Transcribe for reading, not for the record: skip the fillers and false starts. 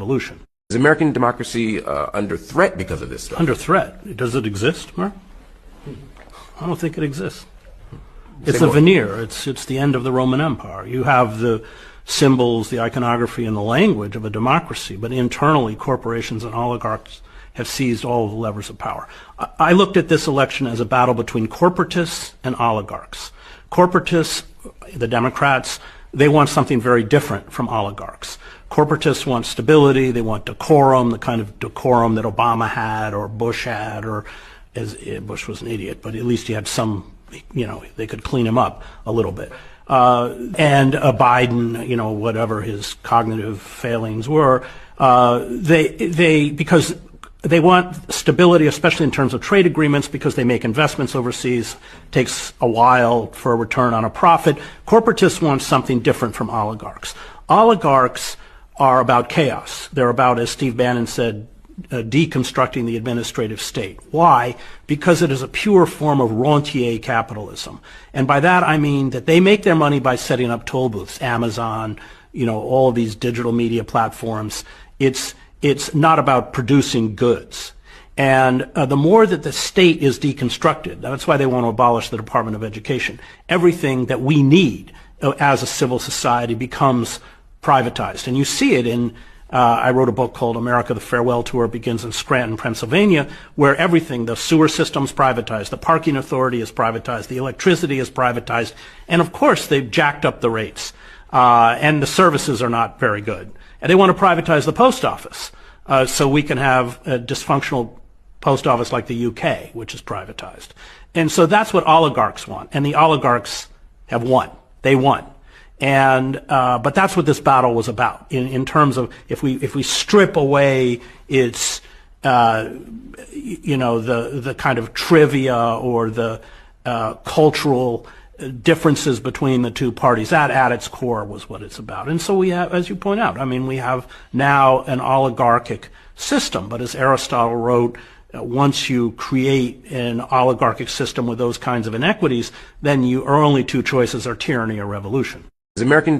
revolution. Is American democracy under threat because of this stuff? Under threat? Does it exist, Mark? I don't think it exists. It's a veneer. It's the end of the Roman Empire. You have the symbols, the iconography, and the language of a democracy, but internally corporations and oligarchs have seized all of the levers of power. I looked at this election as a battle between corporatists and oligarchs. Corporatists, the Democrats, they want something very different from oligarchs. Corporatists want stability, they want decorum, the kind of decorum that Obama had or Bush had, or Bush was an idiot, but at least he had some, they could clean him up a little bit. And Biden, whatever his cognitive failings were, because they want stability, especially in terms of trade agreements, because they make investments overseas. It takes a while for a return on a profit. Corporatists want something different from oligarchs. Oligarchs are about chaos. They're about, as Steve Bannon said, deconstructing the administrative state. Why? Because it is a pure form of rentier capitalism. And by that I mean that they make their money by setting up toll booths, Amazon, all of these digital media platforms. It's not about producing goods. And the more that the state is deconstructed, that's why they want to abolish the Department of Education. Everything that we need as a civil society becomes privatized. And you see it in, I wrote a book called America, the Farewell Tour. It begins in Scranton, Pennsylvania, where everything, the sewer system's privatized, the parking authority is privatized, the electricity is privatized, and of course they've jacked up the rates. And the services are not very good. And they want to privatize the post office, so we can have a dysfunctional post office like the UK, which is privatized. And so that's what oligarchs want. And the oligarchs have won. They won. And, but that's what this battle was about in terms of if we strip away its, the kind of trivia or the, cultural differences between the two parties. That at its core was what it's about. And so we have, as you point out, we have now an oligarchic system. But as Aristotle wrote, once you create an oligarchic system with those kinds of inequities, then your only two choices are tyranny or revolution. Is American